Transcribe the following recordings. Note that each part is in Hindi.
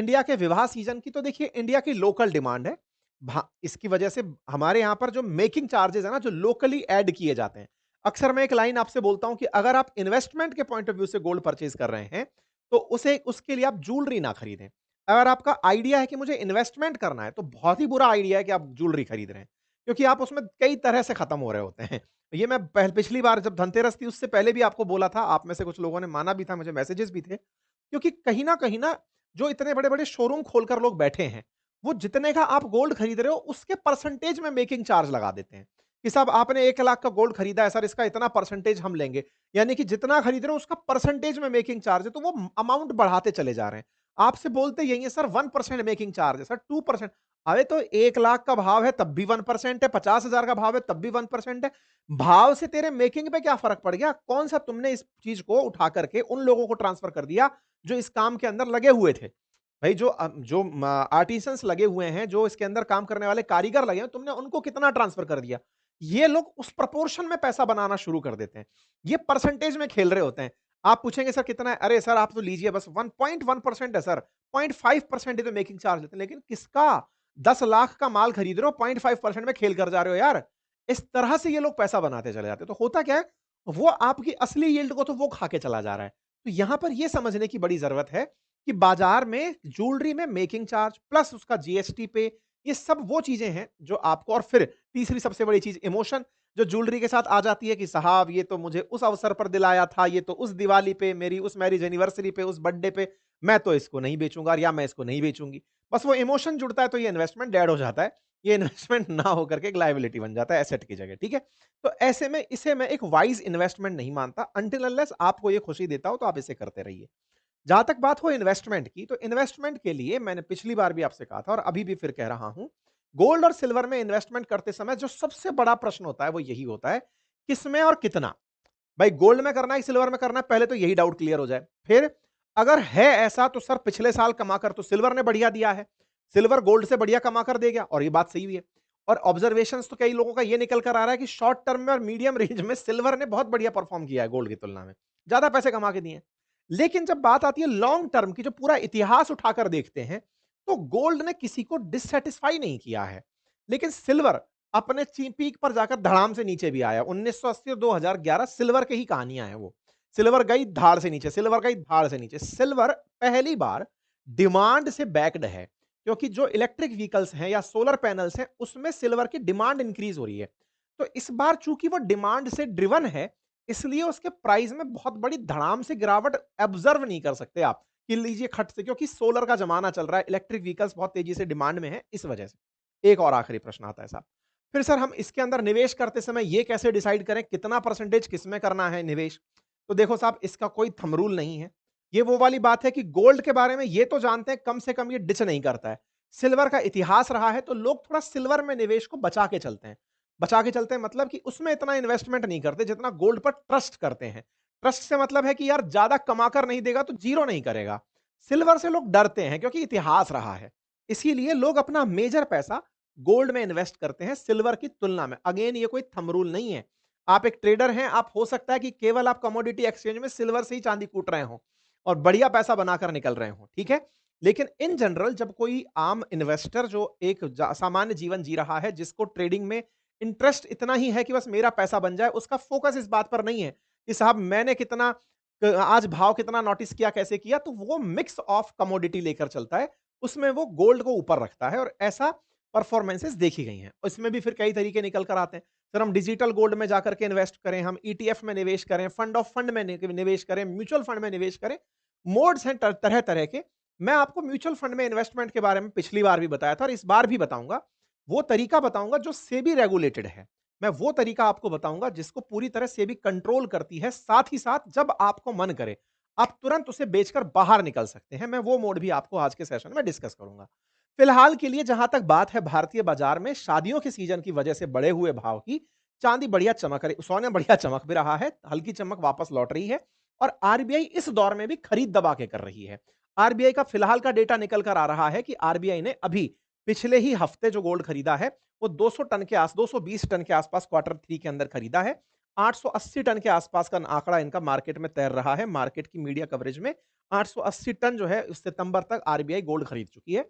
इंडिया के विवाह सीज़न की तो देखिए इंडिया की लोकल डिमांड है। भा इसकी वजह से हमारे यहाँ पर जो मेकिंग चार्जेज़ है ना, जो लोकली ऐड किए जाते हैं। अक्सर मैं एक लाइन आपसे बोलता हूँ कि अगर आप इन्वेस्टमेंट के पॉइंट ऑफ व्यू से गोल्ड परचेज़ कर रहे हैं, तो उसे उसके लिए आप ज्वेलरी ना खरीदें। अगर आपका आइडिया है कि मुझे इन्वेस्टमेंट करना है, तो बहुत ही बुरा आइडिया है कि आप ज्वेलरी खरीद रहे हैं, क्योंकि आप उसमें कई तरह से खत्म हो रहे होते हैं। ये मैं पिछली बार जब धनतेरस थी उससे पहले भी आपको बोला था, आप में से कुछ लोगों ने माना भी था, मुझे मैसेजेस भी थे। क्योंकि कहीं न जो इतने बड़े-बड़े शोरूम खोलकर लोग बैठे हैं, वो जितने का आप गोल्ड खरीद रहे हो, उसके परसेंटेज में मेकिंग चार्ज लगा देते हैं, कि साहब आपने 1 लाख का गोल्ड खरीदा है सर, इसका इतना परसेंटेज हम लेंगे। यानी कि जितना खरीद रहे हो उसका परसेंटेज में मेकिंग चार्ज है, तो वो अमाउंट बढ़ाते चले जा रहे हैं। आपसे बोलते यही है सर 1% मेकिंग चार्ज है, सर 2%। अरे तो 1 लाख का भाव है तब भी 1% है, 50,000 का भाव है तब भी 1% है। भाव से तेरे मेकिंग पे क्या फ़र्क पड़ गया? कौन-सा तुमने इस चीज़ को उठा कर के उन लोगों को ट्रांसफ़र कर दिया जो इस काम के अंदर लगे हुए थे। भई जो आर्टिसन्स लगे हुए हैं, जो इसके अंदर काम करने वाले कारीगर लगे हैं, तुमने उनको कितना ट्रांसफ़र कर दिया? ये लोग उस प्रोपोर्शन में पैसा बनाना शुरू कर देते हैं। ये परसेंटेज में खेल रहे होते हैं। आप पूछेंगे सर कितना है? अरे सर आप तो लीजिए बस 1.1% है सर, 0.5% ही तो मेकिंग चार्ज लेते हैं। लेकिन किसका? 10 लाख का माल खरीद रहे हो, 0.5% में खेल कर जा रहे हो यार। इस तरह से ये लोग पैसा बनाते चले जाते हैं। तो होता क्या है? वो आपकी असली यील्ड को तो वो खा के चला जा रहा है। तो यहां पर यह समझने की बड़ी जरूरत है कि बाजार में ज्वेलरी में मेकिंग चार्ज प्लस उसका जीएसटी पे, ये सब वो चीजें हैं जो आपको, और फिर तीसरी सबसे बड़ी चीज इमोशन जो ज्वेलरी के साथ आ जाती है कि साहब ये तो मुझे उस अवसर पर दिलाया था, ये तो उस दिवाली पे, मेरी उस मैरिज एनिवर्सरी पे, उस बर्थडे पे, मैं तो इसको नहीं बेचूंगा या मैं इसको नहीं बेचूंगी। बस वो इमोशन जुड़ता है तो ये इन्वेस्टमेंट डेड हो जाता है। ये इन्वेस्टमेंट ना होकर के एक लायबिलिटी बन जाता है एसेट की जगह, ठीक है। तो ऐसे में इसे मैं एक वाइज इन्वेस्टमेंट नहीं मानता। अनटिल अनलेस आपको ये खुशी देता हो तो आप इसे करते रहिए। जहां तक बात हो इन्वेस्टमेंट की, तो इन्वेस्टमेंट के लिए मैंने पिछली बार भी आपसे कहा था और अभी भी फिर कह रहा हूं, गोल्ड और सिल्वर में इन्वेस्टमेंट करते समय जो सबसे बड़ा प्रश्न होता है वो यही होता है, किसमें और कितना। भाई गोल्ड में करना है सिल्वर में करना है, पहले तो यही डाउट क्लियर हो जाए। फिर अगर है ऐसा तो सर पिछले साल कमा कर तो सिल्वर ने बढ़िया दिया है, सिल्वर गोल्ड से बढ़िया कमा कर दे गया, और ये बात सही भी है। और ऑब्जर्वेशंस तो कई लोगों का ये निकल कर आ रहा है कि शॉर्ट टर्म में और मीडियम रेंज में सिल्वर ने बहुत बढ़िया परफॉर्म किया है गोल्ड की तुलना में, ज्यादा पैसे कमा के दिए हैं। लेकिन जब बात आती है लॉन्ग टर्म की, जो पूरा इतिहास उठाकर देखते हैं, तो गोल्ड ने किसी को डिससेटिस्फाई नहीं किया है। लेकिन सिल्वर अपने पीक पर जाकर धड़ाम से नीचे भी आया। 1980 और 2011 सिल्वर की ही कहानियां हैं वो। सिल्वर गई धाड़ से नीचे, सिल्वर गई धाड़ से नीचे। सिल्वर पहली बार डिमांड से बैक्ड है, क्योंकि जो इलेक्ट्रिक व्हीकल्स हैं या सोलर पैनल्स हैं, उसमें सिल्वर की डिमांड इंक्रीज हो रही है। तो इस बार चूंकि वो डिमांड से ड्रिवन है, इसलिए उसके प्राइस में बहुत बड़ी धड़ाम से गिरावट ऑब्जर्व नहीं कर सकते आप कि लीजिए खट से, क्योंकि सोलर का जमाना चल रहा है, इलेक्ट्रिक व्हीकल्स बहुत तेजी से डिमांड में है इस वजह से। एक और आखिरी प्रश्न आता है साहब, फिर सर हम इसके अंदर निवेश करते समय ये कैसे डिसाइड करें कितना परसेंटेज किसमें करना है निवेश? तो देखो साहब, इसका कोई थंब रूल नहीं है। ये वो वाली बात है कि गोल्ड के बारे में ये तो जानते हैं, कम से कम ये डिच नहीं करता है। सिल्वर का इतिहास रहा है तो लोग थोड़ा सिल्वर में निवेश को बचा के चलते हैं। बचा के चलते हैं मतलब कि उसमें इतना इन्वेस्टमेंट नहीं करते जितना गोल्ड पर ट्रस्ट करते हैं। ट्रस्ट से मतलब है कि यार ज्यादा कमाकर नहीं देगा तो जीरो नहीं करेगा। सिल्वर से लोग डरते हैं क्योंकि इतिहास रहा है। इसीलिए लोग अपना मेजर पैसा गोल्ड में इन्वेस्ट करते हैं सिल्वर की तुलना में। अगेन ये कोई थंब रूल नहीं है। आप एक ट्रेडर हैं, आप हो सकता है कि केवल आप कमोडिटी एक्सचेंज में सिल्वर से ही चांदी कूट रहे हो और बढ़िया पैसा बनाकर निकल रहे हो, ठीक है। लेकिन इन जनरल जब कोई आम इन्वेस्टर जो एक सामान्य जीवन जी रहा है, जिसको ट्रेडिंग में इंटरेस्ट इतना ही है कि बस मेरा पैसा बन जाए, उसका फोकस इस बात पर नहीं है कि साहब मैंने कितना आज भाव कितना नोटिस किया, कैसे किया, तो वो मिक्स ऑफ कमोडिटी लेकर चलता है। उसमें वो गोल्ड को ऊपर रखता है और ऐसा परफॉर्मेंसेस देखी गई हैं। इसमें भी फिर कई तरीके निकल कर आते हैं। सर हम डिजिटल गोल्ड में जाकर के इन्वेस्ट करें, हम ईटीएफ में निवेश करें, फंड ऑफ फंड में निवेश करें, म्यूचुअल फंड में निवेश करें। मोड्स हैं तरह तरह के। मैं आपको म्यूचुअल फंड में इन्वेस्टमेंट के बारे में पिछली बार भी बताया था और इस बार भी बताऊंगा। वो तरीका बताऊंगा जो सेबी रेगुलेटेड है। मैं वो तरीका आपको बताऊंगा जिसको पूरी तरह सेबी कंट्रोल करती है। साथ ही साथ जब आपको मन करे आप तुरंत उसे बेचकर बाहर निकल सकते हैं। मैं वो मोड भी आपको आज के सेशन में डिस्कस करूंगा। फिलहाल के लिए जहां तक बात है भारतीय बाजार में शादियों के सीजन की वजह से बढ़े हुए भाव की, चांदी बढ़िया चमक रही, सोने बढ़िया चमक भी रहा है, हल्की चमक वापस लौट रही है और आरबीआई इस दौर में भी खरीद दबा के कर रही है। आरबीआई का फिलहाल का डेटा निकल कर आ रहा है कि आरबीआई ने अभी पिछले ही हफ्ते जो गोल्ड खरीदा है वो 200 टन के 220 टन के आसपास क्वार्टर 3 के अंदर खरीदा है। 880 टन के आसपास का आंकड़ा इनका मार्केट में तैर रहा है। मार्केट की मीडिया कवरेज में 880 टन जो है इस सितंबर तक आरबीआई गोल्ड खरीद चुकी है।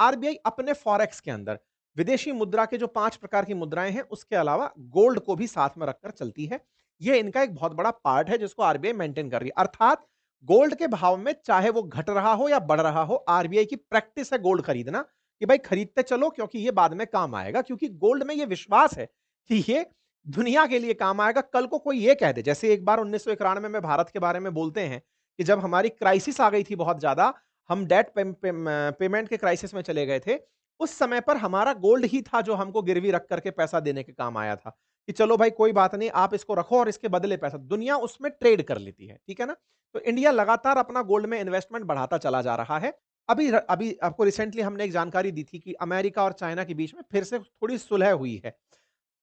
आरबीआई अपने फॉरेक्स के अंदर विदेशी मुद्रा के जो 5 प्रकार की मुद्राएँ हैं, उसके अलावा गोल्ड को भी साथ में रखकर चलती है। ये इनका एक बहुत बड़ा पार्ट है जिसको आरबीआई मेंटेन कर रही है। अर्थात गोल्ड के भाव में चाहे वो घट रहा हो या बढ़ रहा हो, आरबीआई की प्रैक्टिस है गोल्ड खरीदना कि भाई खरीदते चलो क्योंकि ये बाद में काम आएगा, क्योंकि गोल्ड में ये विश्वास है कि ये दुनिया के लिए काम आएगा। कल को कोई ये कह दे, जैसे एक बार 1991 में भारत के बारे में बोलते हैं कि जब हमारी क्राइसिस आ गई थी बहुत ज्यादा, हम डेट पेमेंट के क्राइसिस में चले गए थे। उस समय पर हमारा गोल्ड ही था जो हमको गिरवी रख करके पैसा देने के काम आया था कि चलो भाई कोई बात नहीं, आप इसको रखो और इसके बदले पैसा, दुनिया उसमें ट्रेड कर लेती है, ठीक है ना? तो इंडिया लगातार अपना गोल्ड में इन्वेस्टमेंट बढ़ाता चला जा रहा है। अभी आपको रिसेंटली हमने एक जानकारी दी थी कि अमेरिका और चाइना के बीच में फिर से थोड़ी सुलह हुई है।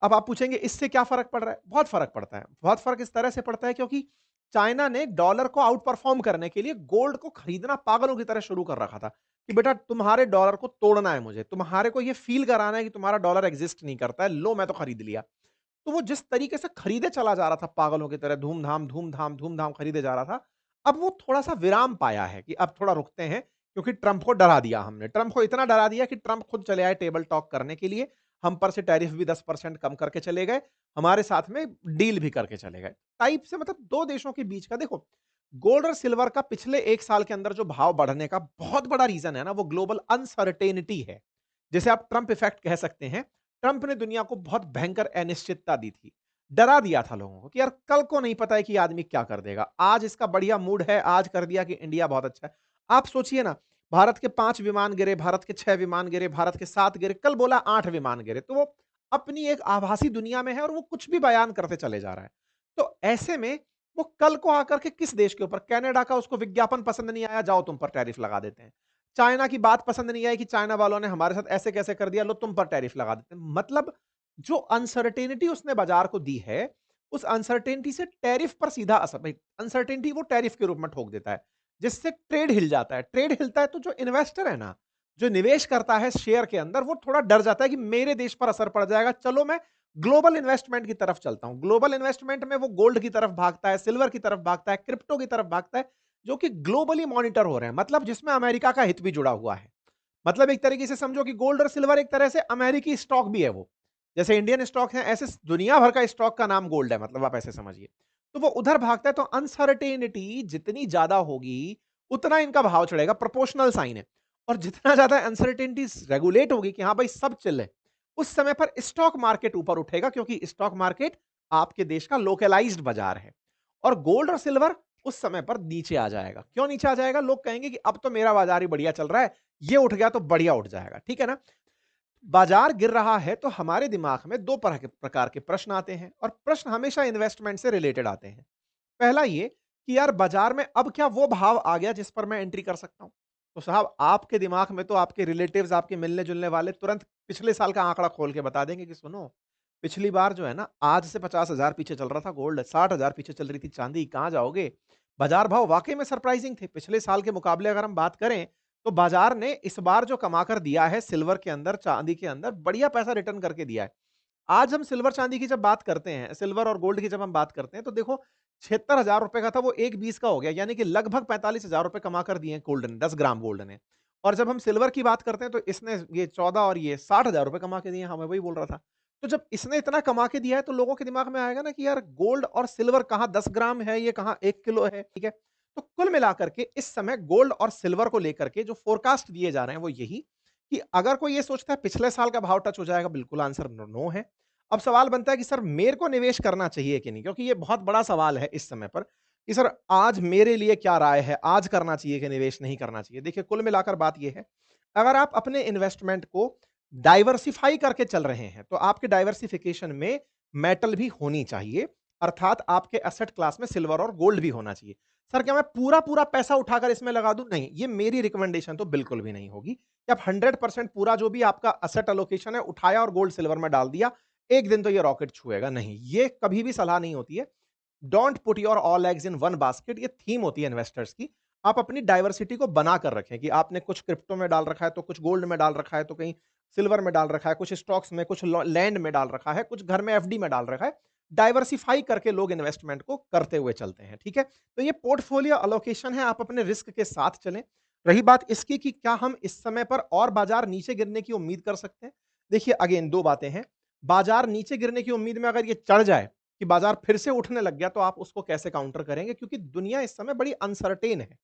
अब आप पूछेंगे इससे क्या फ़र्क पड़ रहा है? बहुत फ़र्क पड़ता है। बहुत फ़र्क इस तरह से पड़ता है क्योंकि चाइना ने डॉलर को आउट परफ़ॉर्म करने के लिए गोल्ड को खरीदना पागलों की तरह शुरू कर रखा था कि बेटा तुम्हारे डॉलर को तोड़ना है मुझे, तुम्हारे को ये फ़ील कराना है कि तुम्हारा डॉलर एक्ज़िस्ट नहीं करता है, लो मैं तो खरीद लिया। तो वो जिस तरीके से खरीदे चला जा रहा था पागलों की तरह, धूम-धाम, धूम-धाम, धूम-धाम खरीदे जा रहा था, अब वो थोड़ा-सा विराम पाया है कि अब थोड़ा रुकते हैं क्योंकि ट्रंप को डरा दिया हमने। ट्रंप को इतना डरा दिया कि ट्रंप खुद चले आए टेबल टॉक करने के लिए, हम पर से टैरिफ भी 10% कम करके चले गए, हमारे साथ में डील भी करके चले गए। टाइप से मतलब 2 देशों के बीच का देखो, गोल्ड और सिल्वर का पिछले 1 साल के अंदर जो भाव बढ़ने का बहुत बड़ा रीज़न है ना, वो ग्लोबल अनसर्टेनिटी है। जिसे आप ट्रंप इफेक्ट कह सकते हैं। ट्रंप ने दुनिया को बहुत भयंकर अनिश्चितता दी थी। डरा दिया था लोगों को कि यार कल को नहीं पता है कि ये आदमी क्या कर देगा। आज इसका बढ़िया मूड है, आज कर दिया कि इंडिया बहुत अच्छा है। आप सोचिए ना, भारत के 5 विमान गिरे, भारत के 6 विमान गिरे, भारत के 7 गिरे, कल बोला 8 विमान गिरे। तो वो अपनी एक आभासी दुनिया में है और वो कुछ भी बयान करते चले जा रहा है। तो ऐसे में वो कल को आकर के किस देश के ऊपर, कनाडा का उसको विज्ञापन पसंद नहीं आया, जाओ तुम पर टैरिफ लगा देते हैं। चाइना की बात पसंद नहीं आई कि चाइना वालों ने हमारे साथ ऐसे कैसे कर दिया, लो तुम पर टैरिफ लगा देते हैं। मतलब जो अनसर्टेनिटी उसने बाजार को दी है, उस अनसर्टेनिटी से टैरिफ पर सीधा असर, भाई अनसर्टेनिटी वो टैरिफ के रूप में ठोक देता है, जिससे ट्रेड हिल जाता है। ट्रेड हिलता है तो जो इन्वेस्टर है ना, जो निवेश करता है शेयर के अंदर, वो थोड़ा डर जाता है कि मेरे देश पर असर पड़ जाएगा, चलो मैं ग्लोबल इन्वेस्टमेंट की तरफ चलता हूं। ग्लोबल इन्वेस्टमेंट में वो गोल्ड की तरफ भागता है, सिल्वर की तरफ भागता है, क्रिप्टो की तरफ भागता है, जो कि ग्लोबली मॉनिटर हो रहे हैं, मतलब जिसमें अमेरिका का हित भी जुड़ा हुआ है। मतलब एक तरीके से समझो कि गोल्ड और सिल्वर एक तरह से अमेरिकी स्टॉक भी है वो। जैसे इंडियन स्टॉक है, ऐसे दुनिया भर का स्टॉक का नाम गोल्ड है, मतलब आप ऐसे समझिए। तो वो उधर भागता है, तो अनसर्टेनिटी जितनी ज्यादा होगी, उतना इनका भाव चढ़ेगा, प्रोपोर्शनल साइन है। और जितना ज्यादा अनसर्टेनिटी रेगुलेट होगी कि हाँ भाई सब चिल है, उस समय पर स्टॉक मार्केट ऊपर उठेगा, क्योंकि स्टॉक मार्केट आपके देश का लोकलाइज्ड बाजार है। और गोल्ड और सिल्वर उस समय पर नीचे आ जाएगा। क्यों नीचे आ जाएगा? लोग कहेंगे कि अब तो मेरा बाजार ही बढ़िया चल रहा है, ये उठ गया तो बढ़िया उठ जाएगा, ठीक है ना? बाजार गिर रहा है तो हमारे दिमाग में 2 प्रकार के प्रश्न आते हैं, और प्रश्न हमेशा इन्वेस्टमेंट से रिलेटेड आते हैं। पहला ये कि यार बाजार में अब क्या वो भाव आ गया जिस पर मैं एंट्री कर सकता हूं? तो साहब आपके दिमाग में तो आपके रिलेटिव्स, आपके मिलने जुलने वाले तुरंत पिछले साल का आंकड़ा खोल के बता देंगे कि सुनो, पिछली बार जो है ना, आज से 50,000 पीछे चल रहा था गोल्ड, 60,000 पीछे चल रही थी चांदी, कहां जाओगे? बाजार भाव वाकई में सरप्राइजिंग थे। पिछले साल के मुकाबले अगर हम बात करें, तो बाजार ने इस बार जो कमाकर दिया है सिल्वर के अंदर, चांदी के अंदर, बढ़िया पैसा रिटर्न करके दिया है। आज हम सिल्वर चांदी की जब बात करते हैं, सिल्वर और गोल्ड की जब हम बात करते हैं, तो देखो 76,000 रुपए का था, वो 1,20 का हो गया, यानी कि लगभग 45,000 रुपए कमा कर दिए गोल्ड ने, 10 ग्राम गोल्ड ने। और जब हम सिल्वर की बात करते हैं, तो इसने ये 14 और ये 60,000 रुपए कमा के दिए। हाँ, मैं वही बोल रहा था। तो जब इसने इतना कमा के दिया है, तो लोगों के दिमाग में आएगा ना कि यार गोल्ड और सिल्वर कहाँ 10 ग्राम है, ये कहाँ 1 किलो है, ठीक है? तो कुल मिलाकर के इस समय गोल्ड और सिल्वर को लेकर के जो फोरकास्ट दिए जा रहे हैं, वो यही कि अगर कोई ये सोचता है पिछले साल का भाव टच हो जाएगा, बिल्कुल आंसर नो है। अब सवाल बनता है कि सर मेरे को निवेश करना चाहिए कि नहीं? क्योंकि ये बहुत बड़ा सवाल है इस समय पर कि सर आज मेरे लिए क्या राय है? आज करना चाहिए कि निवेश नहीं करना चाहिए? देखिए, कुल मिलाकर बात ये है, अगर आप अपने इन्वेस्टमेंट को डाइवर्सिफाई करके चल रहे हैं, तो आपके डाइवर्सिफिकेशन में मेटल भी होनी चाहिए। अर्थात आपके एसेट क्लास में सिल्वर और गोल्ड भी होना चाहिए। सर क्या मैं पूरा-पूरा पैसा उठाकर इसमें लगा दूँ? नहीं, ये मेरी रिकमेंडेशन तो बिल्कुल भी नहीं होगी कि आप 100% पूरा जो भी आपका एसेट एलोकेशन है उठाया और गोल्ड सिल्वर में डाल दिया, एक दिन तो ये रॉकेट छुएगा, नहीं, ये कभी भी सलाह नहीं होती है। Don't put your all eggs in one basket, ये थीम होती है इन्वेस्टर्स की। आप अपनी डाइवर्सिटी को बना कर रखें कि आपने कुछ क्रिप्टो में डाल रखा है, तो कुछ गोल्ड में डाल रखा है, तो कहीं सिल्वर में डाल रखा है, कुछ स्टॉक्स में, कुछ लैंड में डाल रखा है, कुछ घर में एफडी में डाल रखा है। डाइवर्सिफाई करके लोग इन्वेस्टमेंट को करते हुए चलते हैं, ठीक है? तो ये पोर्टफोलियो एलोकेशन है, आप अपने रिस्क के साथ चलें। रही बात इसकी कि क्या हम इस समय पर और बाजार नीचे गिरने की उम्मीद कर सकते हैं? देखिए अगेन 2 बातें हैं। बाजार नीचे गिरने की उम्मीद में अगर ये चढ़ जाए कि बाजार फिर से उठने लग गया, तो आप उसको कैसे काउंटर करेंगे? क्योंकि दुनिया इस समय बड़ी अनसर्टेन है।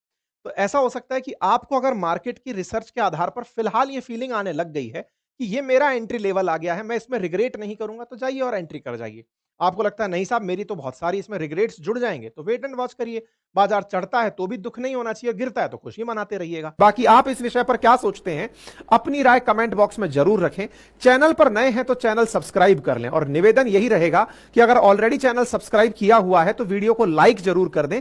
तो ऐसा हो सकता है कि आपको अगर मार्केट की रिसर्च के आधार पर फिलहाल ये फीलिंग आने लग गई है कि ये मेरा एंट्री लेवल आ गया है, मैं इसमें रिग्रेट नहीं करूँगा, तो जाइए और एंट्री कर जाइए। आपको लगता है नहीं साहब मेरी तो बहुत सारी इसमें रिग्रेट्स जुड़ जाएँगे, तो वेट एंड वॉच करिए। बाजार चढ़ता है तो भी दुःख नहीं होना चाहिए, गिरता है तो खुशी मनाते रहिएगा। बाकी आप इस विषय पर क्या सोचते हैं? अपनी राय कमेंट बॉक्स में ज़रूर रखें। चैनल पर नए हैं तो चैनल सब्सक्राइब कर लें और निवेदन यही रहेगा कि अगर ऑलरेडी चैनल सब्सक्राइब किया हुआ है तो वीडियो को लाइक ज़रूर कर दें।